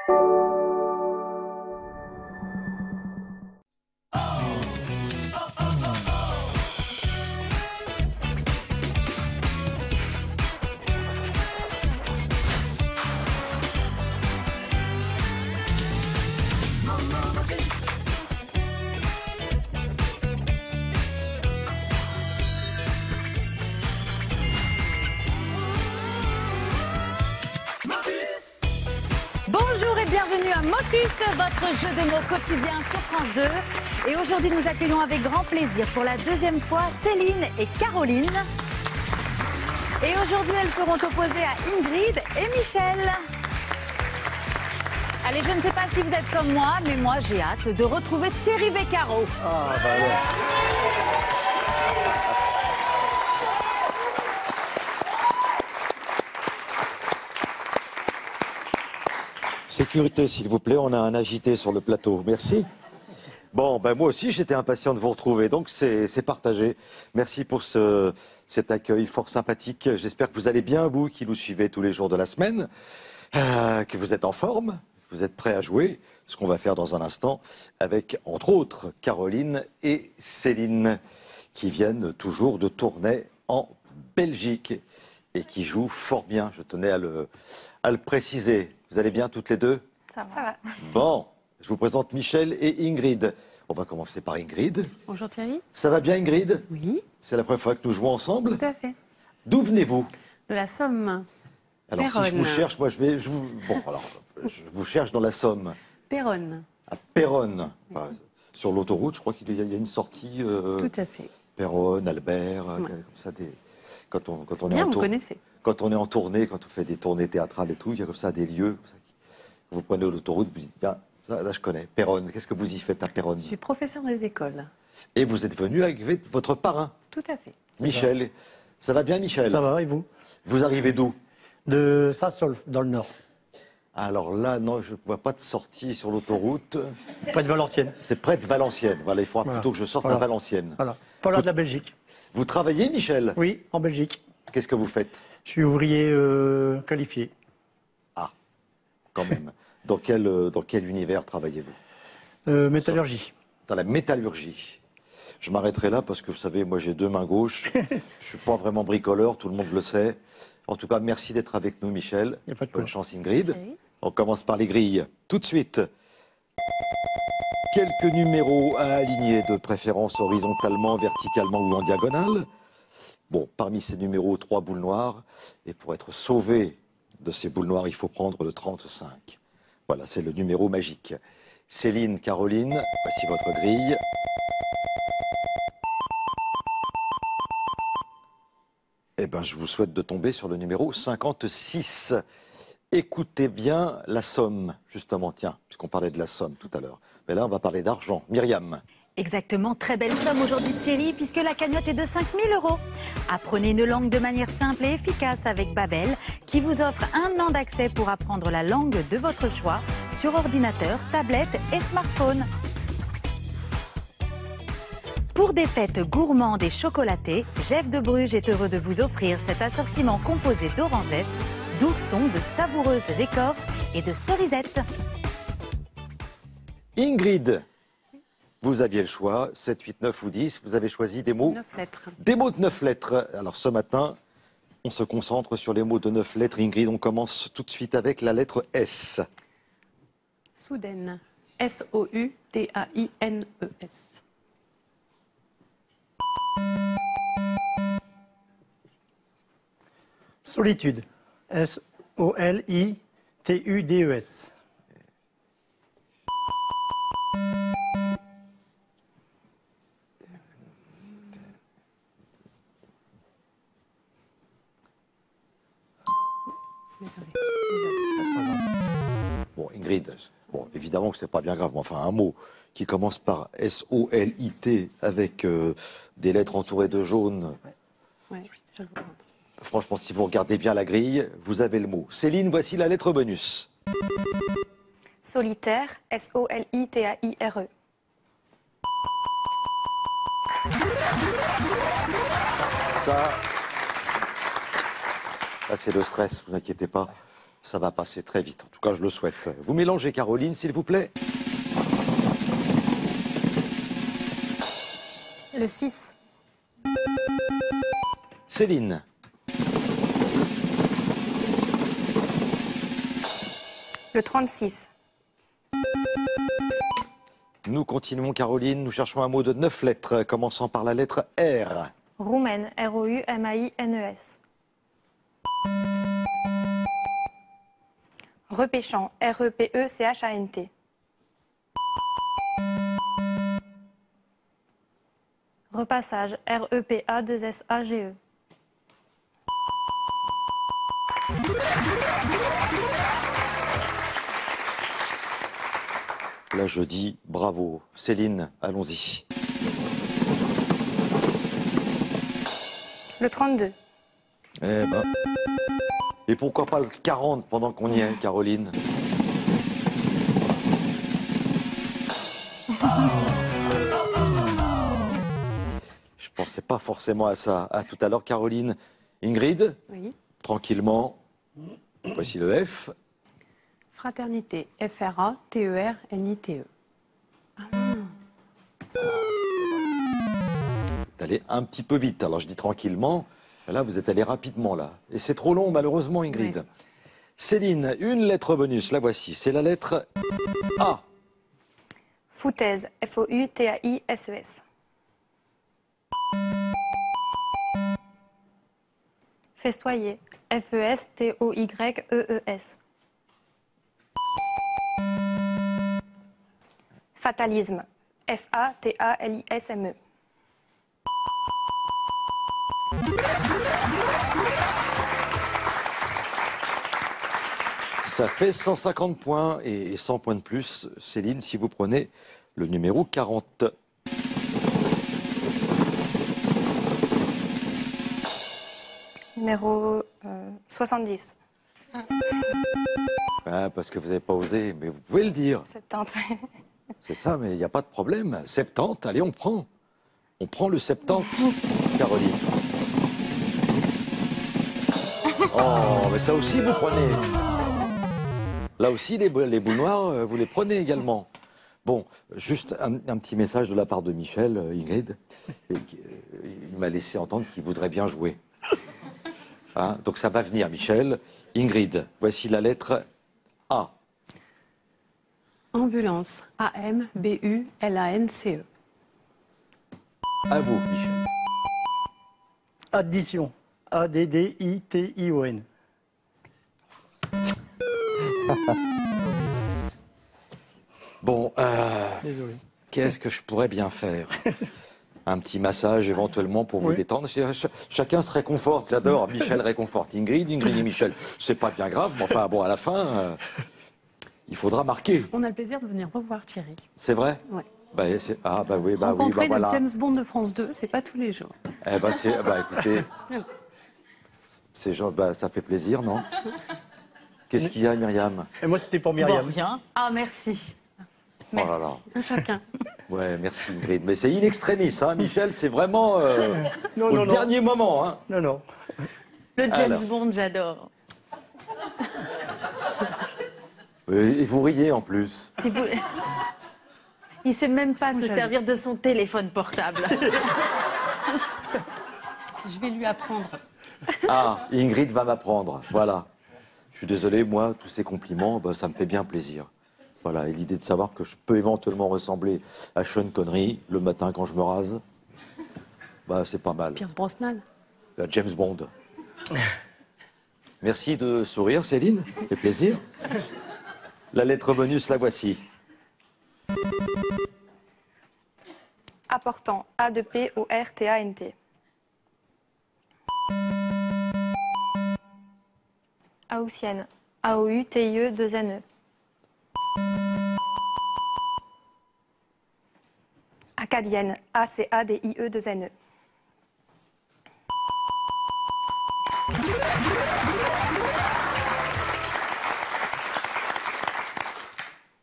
Bonjour et bienvenue à Motus, votre jeu de mots quotidien sur France 2. Et aujourd'hui, nous accueillons avec grand plaisir pour la deuxième fois Céline et Caroline. Et aujourd'hui, elles seront opposées à Ingrid et Michel. Allez, je ne sais pas si vous êtes comme moi, mais moi, j'ai hâte de retrouver Thierry Beccaro. Ah, bah ouais. Sécurité, s'il vous plaît, on a un agité sur le plateau. Merci. Bon, ben moi aussi, j'étais impatient de vous retrouver, donc c'est partagé. Merci pour cet accueil fort sympathique. J'espère que vous allez bien, vous qui nous suivez tous les jours de la semaine, que vous êtes en forme, vous êtes prêts à jouer, ce qu'on va faire dans un instant, avec, entre autres, Caroline et Céline, qui viennent toujours de tournée en Belgique et qui jouent fort bien. Je tenais à le préciser. Vous allez bien toutes les deux? Ça va. Bon, je vous présente Michel et Ingrid. On va commencer par Ingrid. Bonjour Thierry. Ça va bien Ingrid? Oui. C'est la première fois que nous jouons ensemble? Tout à fait. D'où venez-vous? De la Somme. Alors Péronne. si je vous cherche, moi je vous cherche dans la Somme. Péronne. À Péronne. Enfin, sur l'autoroute, je crois qu'il y a une sortie. Tout à fait. Péronne, Albert, Ouais. comme ça quand on est Bien, en vous tournée. connaissez. Quand on est en tournée, quand on fait des tournées théâtrales et tout, il y a comme ça des lieux. Comme ça, vous prenez l'autoroute, vous dites, bien, là je connais. Péronne, qu'est-ce que vous y faites à Péronne? Je suis professeur des écoles. Et vous êtes venu avec votre parrain, Tout à fait. Michel. Ça va bien, Michel? Ça va, et vous? Vous arrivez d'où? De Saint-Saulve, dans le nord. Alors là, non, je ne vois pas de sortie sur l'autoroute. Près de Valenciennes. C'est près de Valenciennes. Voilà, il faudra Voilà. plutôt que je sorte Voilà. à Valenciennes. Voilà. Pas loin de la Belgique. Vous travaillez, Michel? Oui, en Belgique. Qu'est-ce que vous faites? Je suis ouvrier qualifié. Ah, quand même. Dans quel univers travaillez-vous? Métallurgie. Dans la métallurgie. Je m'arrêterai là parce que vous savez, moi j'ai deux mains gauches. Je ne suis pas vraiment bricoleur, tout le monde le sait. En tout cas, merci d'être avec nous, Michel. Y a pas de Bonne quoi. chance, Ingrid. Thierry. On commence par les grilles. Tout de suite. Quelques numéros à aligner, de préférence horizontalement, verticalement ou en diagonale. Bon, parmi ces numéros, 3 boules noires. Et pour être sauvé de ces boules noires, il faut prendre le 35. Voilà, c'est le numéro magique. Céline, Caroline, voici votre grille. Eh bien, je vous souhaite de tomber sur le numéro 56. Écoutez bien la somme, justement, tiens, puisqu'on parlait de la somme tout à l'heure. Mais là, on va parler d'argent. Myriam. Exactement, très belle somme aujourd'hui Thierry, puisque la cagnotte est de 5 000 €. Apprenez une langue de manière simple et efficace avec Babel, qui vous offre 1 an d'accès pour apprendre la langue de votre choix sur ordinateur, tablette et smartphone. Pour des fêtes gourmandes et chocolatées, Jeff de Bruges est heureux de vous offrir cet assortiment composé d'orangettes, d'oursons, de savoureuses écorces et de cerisettes. Ingrid, vous aviez le choix, 7, 8, 9 ou 10. Vous avez choisi des mots 9 lettres. Des mots de 9 lettres. Alors ce matin, on se concentre sur les mots de 9 lettres. Ingrid, on commence tout de suite avec la lettre S. Soudaine. S-O-U-D-A-I-N-E-S. Solitude. S-O-L-I-T-U-D-E-S. Bon, Ingrid, bon, évidemment que ce n'est pas bien grave, mais enfin un mot qui commence par S-O-L-I-T avec des lettres entourées de jaune. Ouais, je le vois. Franchement, si vous regardez bien la grille, vous avez le mot. Céline, voici la lettre bonus. Solitaire, S-O-L-I-T-A-I-R-E. Ça, c'est le stress, vous inquiétez pas. Ça va passer très vite, en tout cas je le souhaite. Vous mélangez Caroline, s'il vous plaît. Le 6. Céline. Le 36. Nous continuons Caroline, nous cherchons un mot de 9 lettres, commençant par la lettre R. Roumaine, R-O-U-M-A-I-N-E-S. Repêchant, R-E-P-E-C-H-A-N-T. Repassage, R-E-P-A-2-S-A-G-E. Là je dis bravo. Céline, allons-y. Le 32. Eh ben. Et pourquoi pas le 40 pendant qu'on y est, Caroline? Je pensais pas forcément à ça. À tout à l'heure, Caroline. Ingrid, Oui. tranquillement. Voici le F. Fraternité. F-R-A-T-E-R-N-I-T-E. Vous allez un petit peu vite. Alors je dis tranquillement. Là, vous êtes allé rapidement, là. Et c'est trop long, malheureusement, Ingrid. Ouais. Céline, une lettre bonus. La voici. C'est la lettre A. Foutaise, F-O-U-T-A-I-S-E-S. Festoyer, F-E-S-T-O-Y-E-E-S. Fatalisme, F-A-T-A-L-I-S-M-E. Ça fait 150 points et 100 points de plus. Céline, si vous prenez le numéro 40. Numéro 70. Ah, parce que vous n'avez pas osé, mais vous pouvez le dire. 70. C'est ça, mais il n'y a pas de problème. 70, allez, on prend. On prend le 70, Caroline. Oh, mais ça aussi, vous prenez. Là aussi, les boules noires, vous les prenez également. Bon, juste un petit message de la part de Michel, Ingrid. Il m'a laissé entendre qu'il voudrait bien jouer. Hein, donc ça va venir, Michel. Ingrid, voici la lettre A. Ambulance. A-M-B-U-L-A-N-C-E. À vous, Michel. Addition. A-D-D-I-T-I-O-N. Bon, Désolé. qu'est-ce que je pourrais bien faire? Un petit massage éventuellement pour vous Oui. détendre. Chacun se réconforte, j'adore. Michel réconforte Ingrid, Ingrid et Michel. C'est pas bien grave, mais enfin bon, à la fin, il faudra marquer. On a le plaisir de venir revoir Thierry. C'est vrai? Ouais. Bah, ah bah oui, bah oui, Rencontrer bah le voilà. James Bond de France 2, c'est pas tous les jours. Eh bah, écoutez, ça fait plaisir, non? Qu'est-ce qu'il y a, Myriam? Et moi, c'était pour Bon, Myriam. rien. Ah, merci. Oh là là. Un chacun. Ouais, merci Ingrid. Mais c'est in extremis, hein, Michel, c'est vraiment Non, au non, non. dernier moment. Hein. Non, non. Le James Alors. Bond, j'adore. Et vous riez en plus. Si vous... Il sait même pas Ils sont se jaloux. servir de son téléphone portable. Je vais lui apprendre. Ah, Ingrid va m'apprendre. Voilà. Je suis désolé, moi, tous ces compliments, bah, ça me fait bien plaisir. Voilà, et l'idée de savoir que je peux éventuellement ressembler à Sean Connery le matin quand je me rase, bah, c'est pas mal. Pierce Brosnan. À James Bond. Merci de sourire, Céline. Ça fait plaisir. La lettre bonus, la voici. Apportant, A-D-P-O-R-T-A-N-T. Aoussienne, A-O-U-T-I-E-2-N-E. Acadienne, A-C-A-D-I-E-2-N-E.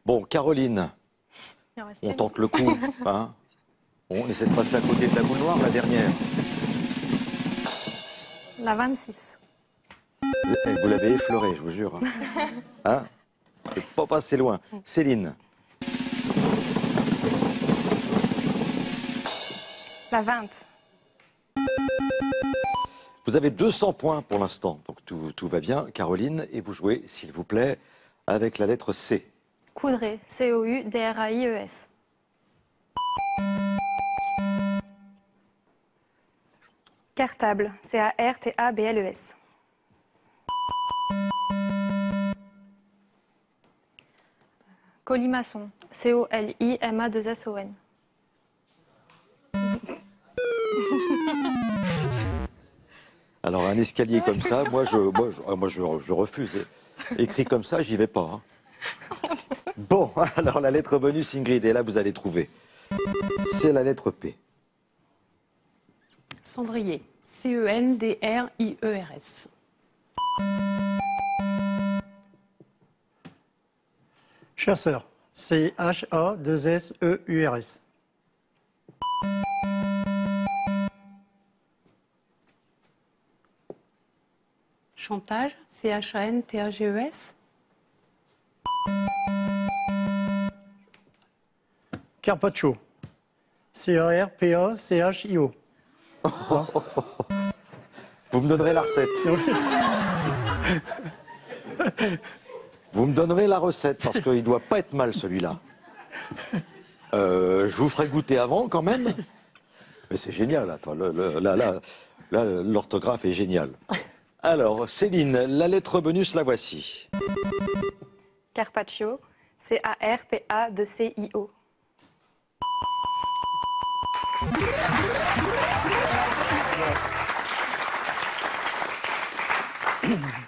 Bon, Caroline, Il en reste on une. tente le coup. Hein. On essaie de passer à côté de la boule noire, la dernière. La 26. Vous l'avez effleuré, je vous jure. Hein? C'est pas passé loin. Céline. La 20. Vous avez 200 points pour l'instant, donc tout va bien. Caroline, et vous jouez, s'il vous plaît, avec la lettre C. Coudray, C-O-U-D-R-A-I-E-S. Cartable, C-A-R-T-A-B-L-E-S. Colimaçon, C-O-L-I-M-A-2-S-O-N. Alors un escalier comme ça, moi je refuse. Écrit comme ça, j'y vais pas. Hein. Bon, alors la lettre bonus, Ingrid, et là vous allez trouver. C'est la lettre P. Cendrier, C-E-N-D-R-I-E-R-S. Chasseur. C-H-A-2-S-E-U-R-S. Chantage, C-H-A-N-T-A-G-E-S. Carpaccio. C-A-R-P-A-C-H-I-O. Vous me donnerez la recette. Vous me donnerez la recette, parce qu'il ne doit pas être mal celui-là. Je vous ferai goûter avant quand même. Mais c'est génial, attends, là, l'orthographe est géniale. Alors, Céline, la lettre bonus, la voici. Carpaccio, C-A-R-P-A-C-I-O.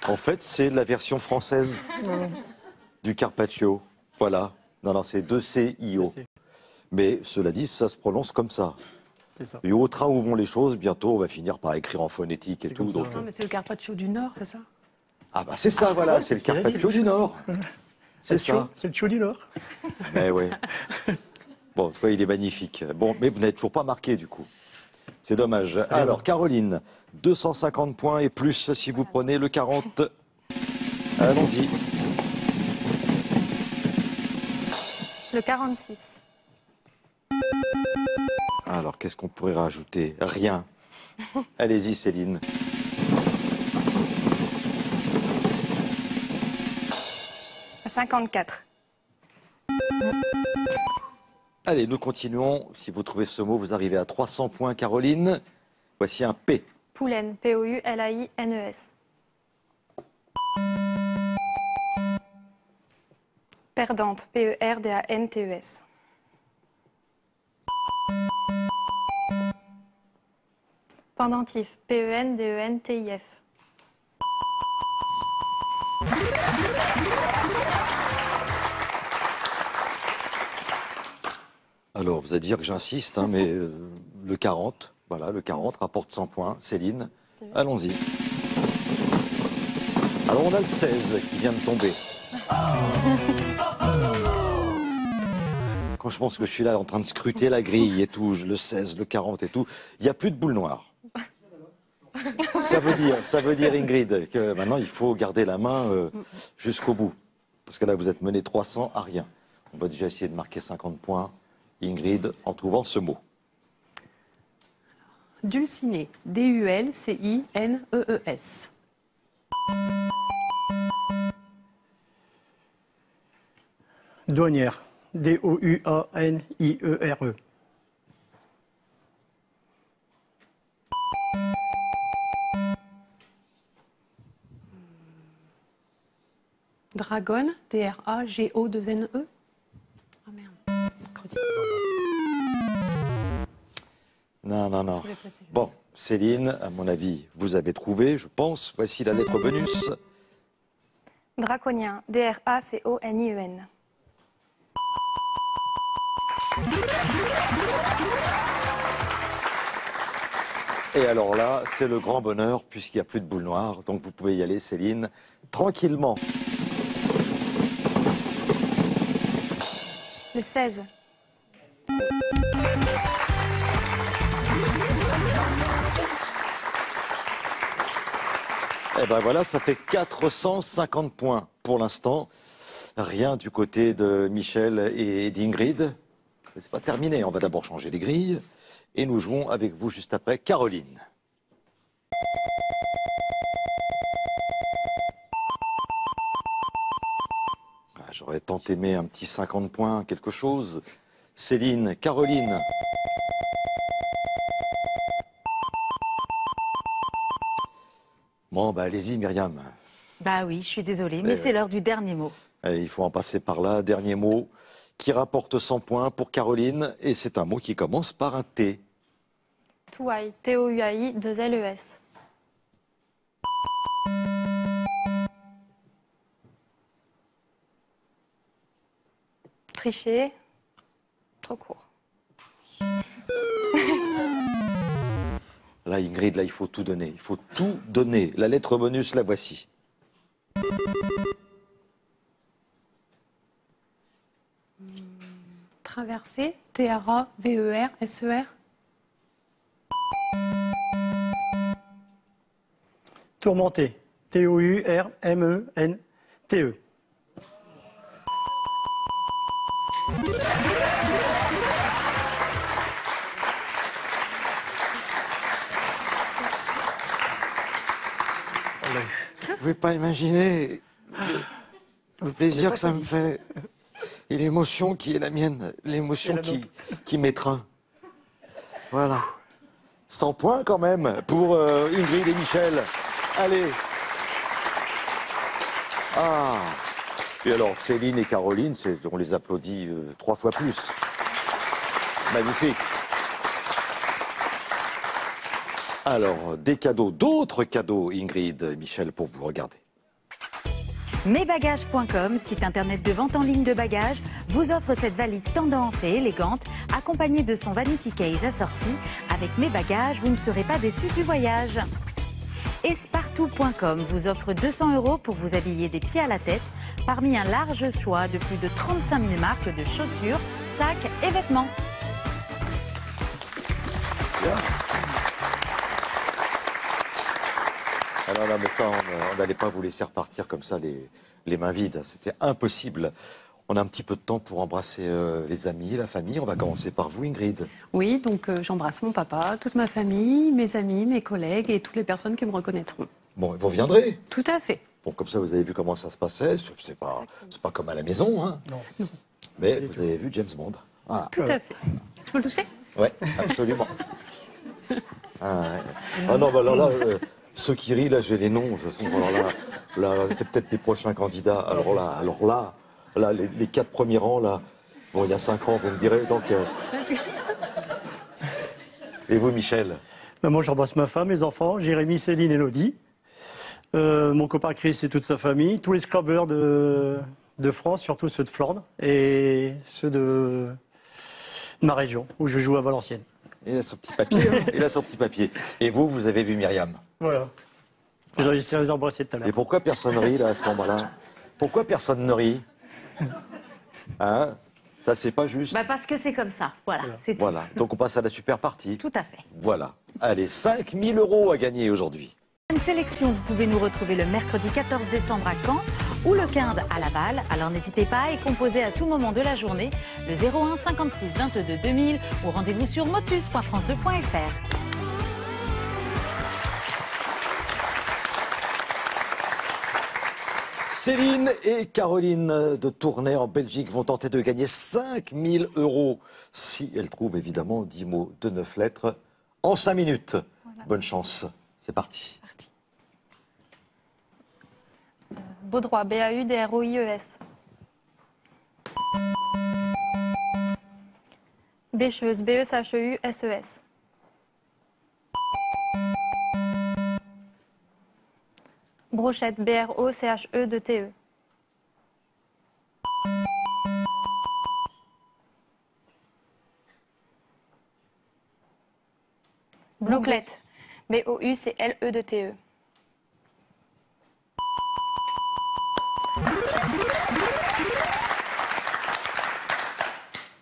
En fait, c'est la version française du Carpaccio. Voilà. Non, c'est 2-C-I-O. Mais cela dit, ça se prononce comme ça. C'est ça. Et au train où vont les choses, bientôt, on va finir par écrire en phonétique et C'est tout. comme ça, Donc, Non, mais c'est le Carpaccio du Nord, c'est ça? ah bah c'est ça, voilà, c'est le ce qu'il a dit. Carpaccio du Nord. C'est ça. C'est le Chou du Nord. Mais oui. Bon, en tout cas, il est magnifique. Bon, mais vous n'avez toujours pas marqué, du coup. C'est dommage. Alors, Caroline, 250 points et plus si vous prenez le 40. Allons-y. Le 46. Alors, qu'est-ce qu'on pourrait rajouter? Rien. Allez-y, Céline. La 54. Allez, nous continuons. Si vous trouvez ce mot, vous arrivez à 300 points, Caroline. Voici un P. Poulaine, P-O-U-L-A-I-N-E-S. Perdante, P-E-R-D-A-N-T-E-S. Pendentif, P-E-N-D-E-N-T-I-F. Alors, vous allez dire que j'insiste, hein, mais le 40, voilà, le 40 rapporte 100 points. Céline, allons-y. Alors, on a le 16 qui vient de tomber. Quand je pense que je suis là en train de scruter la grille et tout, le 16, le 40 et tout, il n'y a plus de boule noire. Ça veut dire, Ingrid, que maintenant, il faut garder la main jusqu'au bout. Parce que là, vous êtes mené 300 à rien. On va déjà essayer de marquer 50 points. Ingrid, en trouvant ce mot. Dulciné, D-U-L-C-I-N-E-E-S. Douanière. D-O-U-A-N-I-E-R-E. Dragonne, D-R-A-G-O-2-N-E. Ah merde. Non. Je l'ai placé. Bon, Céline, à mon avis, vous avez trouvé, je pense. Voici la lettre bonus. Draconien, D-R-A-C-O-N-I-E-N. Et alors là, c'est le grand bonheur, puisqu'il n'y a plus de boule noire. Donc vous pouvez y aller, Céline, tranquillement. Le 16. Eh ben voilà, ça fait 450 points pour l'instant. Rien du côté de Michel et d'Ingrid. C'est pas terminé, on va d'abord changer les grilles. Et nous jouons avec vous juste après Caroline. Ah, j'aurais tant aimé un petit 50 points, quelque chose. Céline, Caroline. Bon, bah allez-y Myriam. Bah oui, je suis désolée, mais c'est l'heure du dernier mot. Il faut en passer par là. Dernier mot qui rapporte 100 points pour Caroline. Et c'est un mot qui commence par un T. Touaille, T-O-U-A-I, 2-L-E-S. Tricher. Trop court. Là, Ingrid, là, il faut tout donner. Il faut tout donner. La lettre bonus, la voici. Traverser, T-R-A-V-E-R-S-E-R. Tourmenté. T-O-U-R-M-E-N-T-E. Vous pouvez pas imaginer le plaisir que ça me fait. Et l'émotion qui est la mienne. L'émotion qui m'étreint. Voilà. 100 points quand même pour Ingrid et Michel. Allez. Ah. Et alors, Céline et Caroline, on les applaudit 3 fois plus. Magnifique. Alors, des cadeaux, d'autres cadeaux, Ingrid et Michel, pour vous regarder. Mesbagages.com, site internet de vente en ligne de bagages, vous offre cette valise tendance et élégante, accompagnée de son vanity case assorti. Avec Mes Bagages, vous ne serez pas déçus du voyage. Espartout.com vous offre 200 € pour vous habiller des pieds à la tête, parmi un large choix de plus de 35 000 marques de chaussures, sacs et vêtements. Alors là, mais ça, on n'allait pas vous laisser repartir comme ça les mains vides. C'était impossible. On a un petit peu de temps pour embrasser les amis, la famille. On va commencer par vous, Ingrid. Oui, donc j'embrasse mon papa, toute ma famille, mes amis, mes collègues et toutes les personnes qui me reconnaîtront. Bon, vous viendrez. Tout à fait. Bon, comme ça, vous avez vu comment ça se passait. C'est pas comme à la maison, hein. Non. Mais vous avez vu James Bond. Voilà. Tout à fait. Je peux le toucher? Oui, absolument. Ah non, bah alors là, ceux qui rient, là, j'ai les noms. De toute façon, alors là, c'est peut-être les prochains candidats. Alors là, les 4 premiers rangs, là, bon, il y a 5 rangs, vous me direz. Donc, Et vous, Michel? Moi, j'embrasse ma femme, mes enfants, Jérémy, Céline, Elodie. Mon copain Chris et toute sa famille. Tous les scrubbers de France, surtout ceux de Flandre. Et ceux de ma région, où je joue à Valenciennes. Il a son petit papier. Hein. Il a son petit papier. Et vous avez vu Myriam? Voilà. J'ai essayé de les embrasser tout à l'heure. Et pourquoi personne rit, là, à ce moment-là? Pourquoi personne ne rit? Hein? Ça, c'est pas juste. Bah parce que c'est comme ça, voilà, c'est tout. Voilà. Donc, on passe à la super partie. Tout à fait. Voilà. Allez, 5 000 € à gagner aujourd'hui. Une sélection, vous pouvez nous retrouver le mercredi 14 décembre à Caen ou le 15 à Laval. Alors n'hésitez pas à y composer à tout moment de la journée le 01 56 22 2000 ou rendez-vous sur motus.france2.fr. Céline et Caroline de Tournai en Belgique vont tenter de gagner 5 000 € si elles trouvent évidemment 10 mots de 9 lettres en 5 minutes. Voilà. Bonne chance. C'est parti. Baudroie, B-A-U-D-R-O-I-E-S. Bêcheuse, B-E-C-H-E-U-S-E-S. Brochette, B-R-O-C-H-E-T-E. Bouclette, B-O-U-C-L-E-T-E.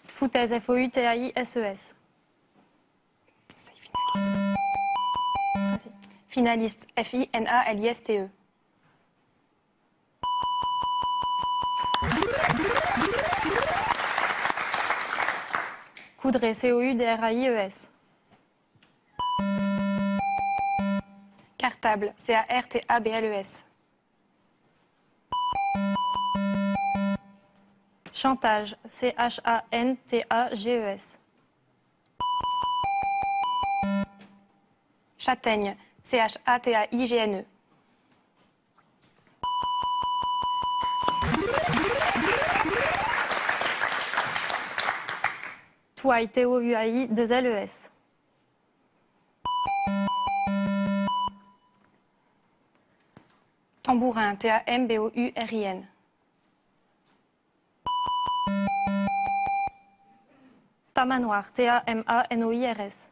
Foutaise, F-O-U-T-A-I-S-E-S. Finaliste. Finaliste. Coudray, COUDRAIES. Cartable. CARTABLES. Chantage, CHANTAGES. Châtaigne. CHATAIGNE. Touaille, TOUAI, 2LES. Tambourin. TAMBOURIN. Tamanoir, TAMANOIRS.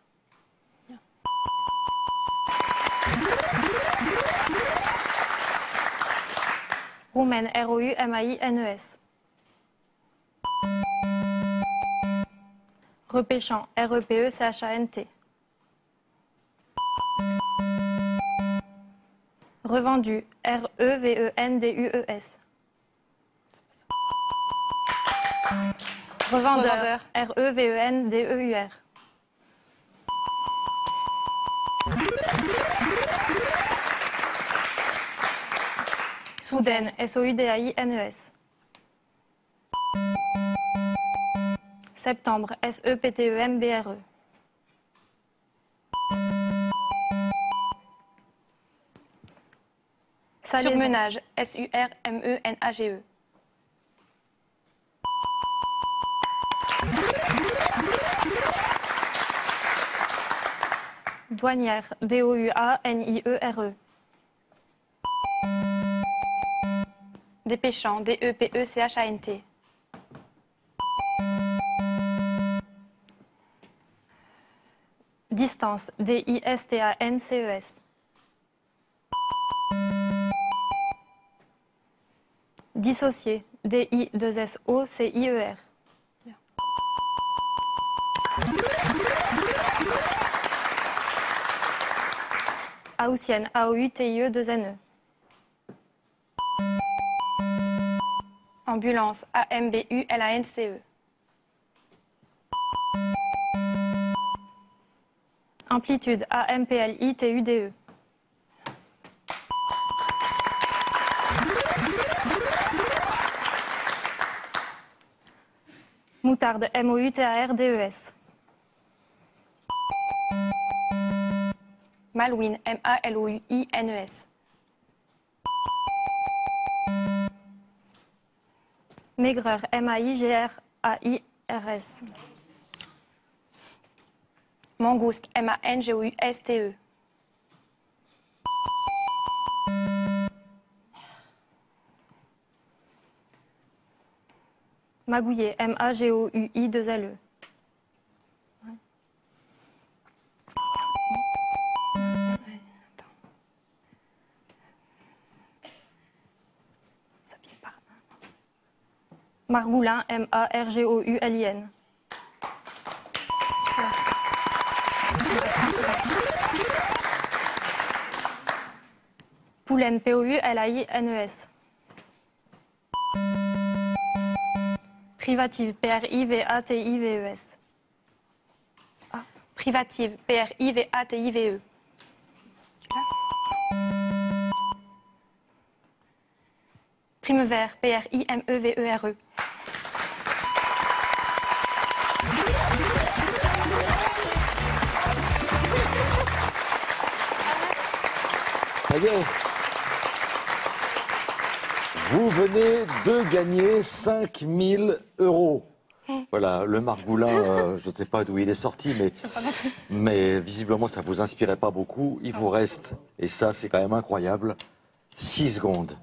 Roumaine, ROUMAINES. Repêchant, REPECHANT. Revendu, REVENDUES. Revendeur, REVENDEUR. Soudaine, SOUDAINES. Septembre, SEPTEMBRE. Salaison. Surmenage. SURMENAGE. Douanière, DOUANIERE. Dépêchant. DEPECHANT. Distance, DISTANCES. Dissocié, DI2SOCIER. Haussienne, AOUTIE2NE. Ambulance. AMBULANCE. Amplitude, AMPLITUDE. Moutarde, MOUTARDES. Malouine. MALOUINES. Maigreur, MAIGRAIRS. Mangouste. MANGOUSTE. Magouillet, MAGOUI2LE. Margoulin, MARGOULIN. Poulaine, POULAINES. Privative, PRIVATIVES. Privative. PRIVATIVE. Primevère. PRIMEVERE. Ça y est. Vous venez de gagner 5 000 €. Voilà, le Margoulin, je ne sais pas d'où il est sorti, mais visiblement, ça ne vous inspirait pas beaucoup. Il vous reste, et ça, c'est quand même incroyable, 6 secondes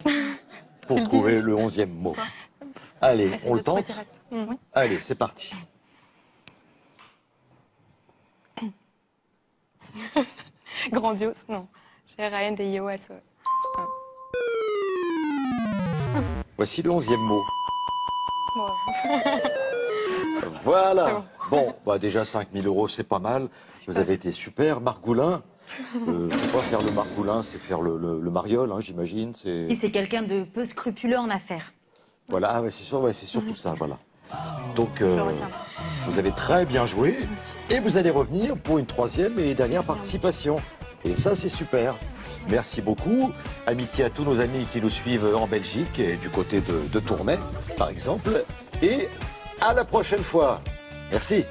pour trouver le 11e mot. Allez, on le tente. Allez, c'est parti. Grandiose. Non. GRANDIOS. Voici le 11e mot. Voilà. Bon, bah déjà 5 000 €, c'est pas mal. Vous avez été super. Margoulin, C'est pas faire le margoulin, c'est faire le mariole, hein, j'imagine. Et c'est quelqu'un de peu scrupuleux en affaires. Voilà, ah ouais, c'est surtout ça, voilà. Donc, Je retiens. vous avez très bien joué et vous allez revenir pour une troisième et dernière participation. Et ça, c'est super. Merci beaucoup. Amitié à tous nos amis qui nous suivent en Belgique et du côté de Tournai, par exemple. Et à la prochaine fois. Merci.